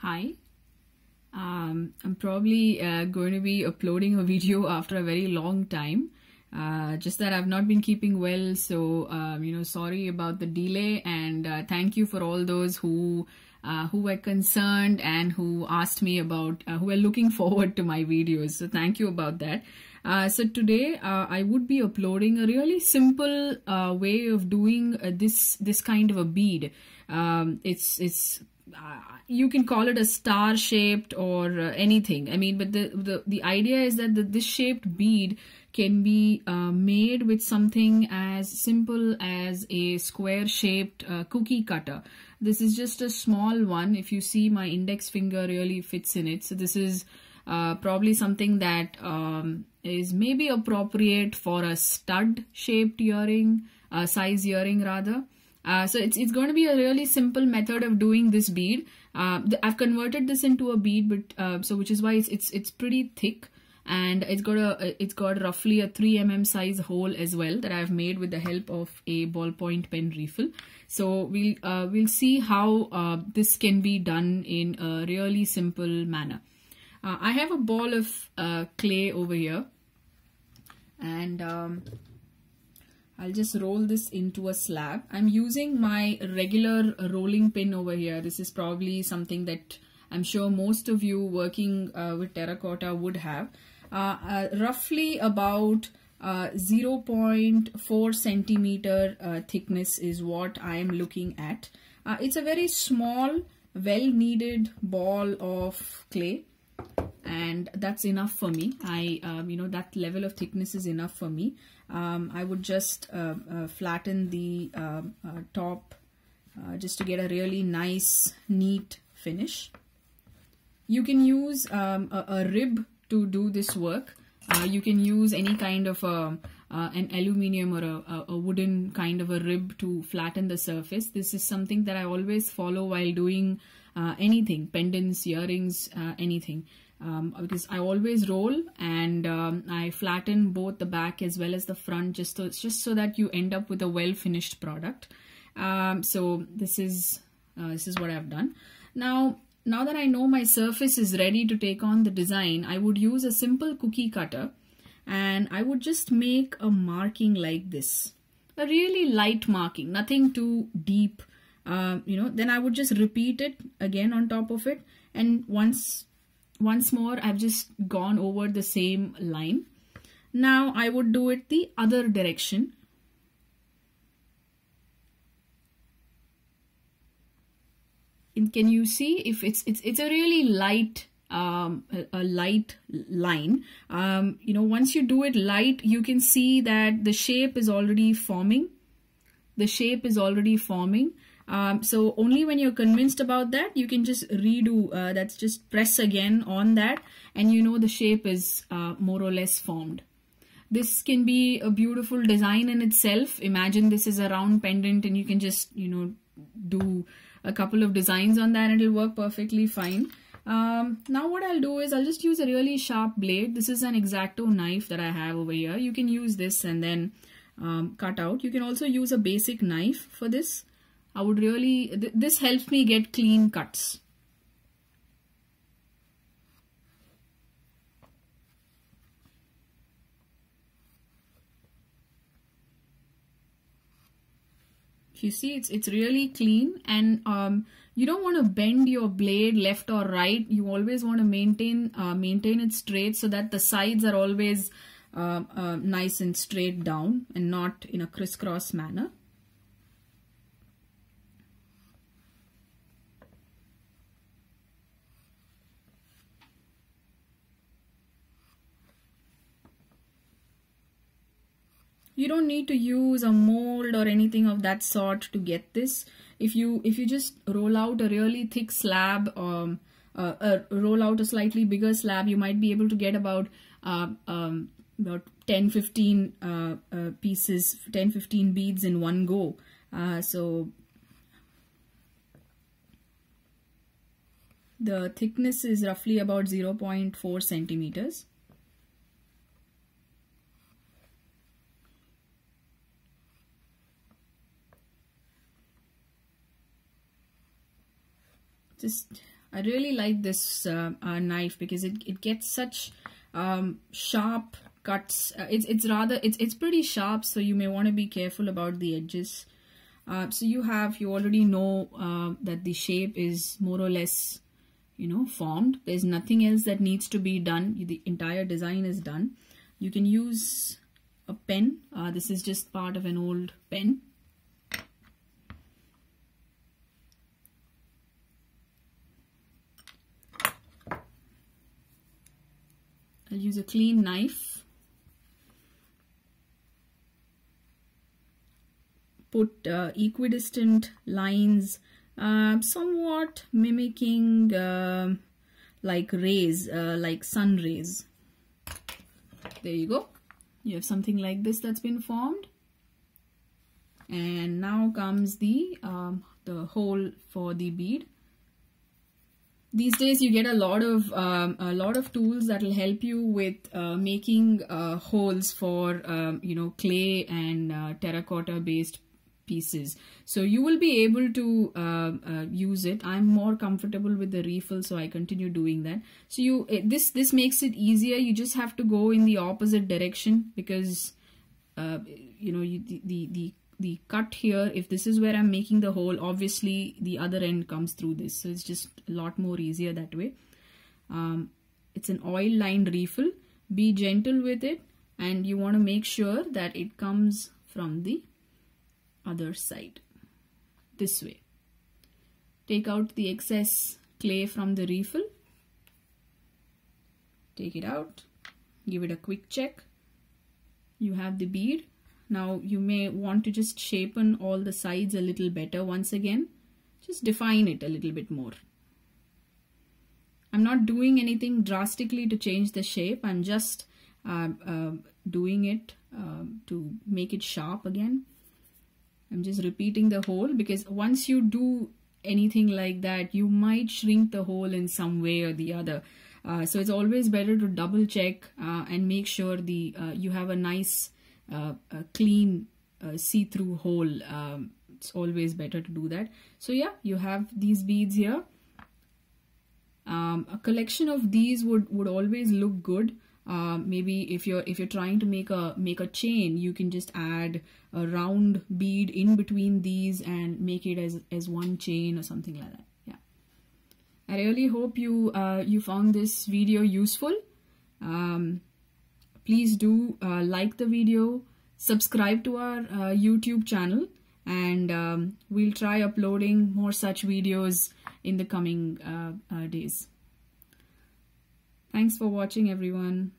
Hi. I'm probably going to be uploading a video after a very long time. Just that I've not been keeping well, so sorry about the delay, and thank you for all those who were concerned and who asked me about, who were looking forward to my videos. So thank you about that. So today I would be uploading a really simple way of doing this kind of a bead. You can call it a star shaped or anything. I mean, but the idea is that this shaped bead can be made with something as simple as a square shaped cookie cutter. This is just a small one. If you see, my index finger really fits in it. So this is probably something that is maybe appropriate for a stud shaped earring, size earring rather. So it's going to be a really simple method of doing this bead. I've converted this into a bead, but which is why it's pretty thick, and it's got roughly a 3 mm size hole as well that I've made with the help of a ballpoint pen refill. So we'll see how this can be done in a really simple manner. I have a ball of clay over here, and I'll just roll this into a slab. I'm using my regular rolling pin over here. This is probably something that I'm sure most of you working with terracotta would have. Roughly about 0.4 centimeter thickness is what I'm looking at. It's a very small, well-kneaded ball of clay, and that's enough for me. That level of thickness is enough for me. I would just flatten the top just to get a really nice, neat finish. You can use a rib to do this work. You can use any kind of an aluminium or a wooden kind of a rib to flatten the surface. This is something that I always follow while doing anything, pendants, earrings, anything. Because I always roll and I flatten both the back as well as the front, just so that you end up with a well finished product. So this is what I've done. Now that I know my surface is ready to take on the design, I would use a simple cookie cutter, and I would just make a marking like this, a really light marking, nothing too deep. Then I would just repeat it again on top of it, and once more I've just gone over the same line. Now I would do it the other direction. And can you see if it's a really light a light line. Once you do it light, you can see that the shape is already forming. So only when you're convinced about that, you can just redo, that's just press again on that, and the shape is more or less formed. This can be a beautiful design in itself. Imagine this is a round pendant, and you can just, do a couple of designs on that and it'll work perfectly fine. Now what I'll do is I'll just use a really sharp blade. This is an X-Acto knife that I have over here. You can use this and then cut out. You can also use a basic knife for this. I would really, this helps me get clean cuts. You see, it's really clean, and you don't want to bend your blade left or right. You always want to maintain it straight, so that the sides are always nice and straight down and not in a crisscross manner. You don't need to use a mold or anything of that sort to get this. If you just roll out a really thick slab, roll out a slightly bigger slab, you might be able to get about 10-15 pieces, 10-15 beads in one go. So the thickness is roughly about 0.4 centimeters. Just I really like this knife because it gets such sharp cuts. It's pretty sharp, so you may want to be careful about the edges. So you already know that the shape is more or less, you know, formed. There's nothing else that needs to be done. The entire design is done. You can use a pen. This is just part of an old pen. I'll use a clean knife. Put equidistant lines, somewhat mimicking like rays, like sun rays. There you go. You have something like this that's been formed. And now comes the hole for the bead. These days you get a lot of tools that will help you with making holes for you know, clay and terracotta based pieces. So you will be able to use it. I'm more comfortable with the refill, so I continue doing that. So this makes it easier. You just have to go in the opposite direction because you know, the cut here, if this is where I'm making the hole, obviously the other end comes through this, so it's just a lot more easier that way. It's an oil lined refill. Be gentle with it, and you want to make sure that it comes from the other side, this way. Take out the excess clay from the refill, take it out, give it a quick check. You have the bead. Now you may want to just shapen all the sides a little better. Once again, just define it a little bit more. I'm not doing anything drastically to change the shape. I'm just doing it to make it sharp again. I'm just repeating the hole because once you do anything like that, you might shrink the hole in some way or the other. So it's always better to double check and make sure you have a nice clean see-through hole. It's always better to do that. So yeah, you have these beads here. A collection of these would always look good. Maybe if you're trying to make a chain, you can just add a round bead in between these and make it as one chain or something like that. Yeah, I really hope you found this video useful. Please do like the video, subscribe to our YouTube channel, and we'll try uploading more such videos in the coming days. Thanks for watching, everyone.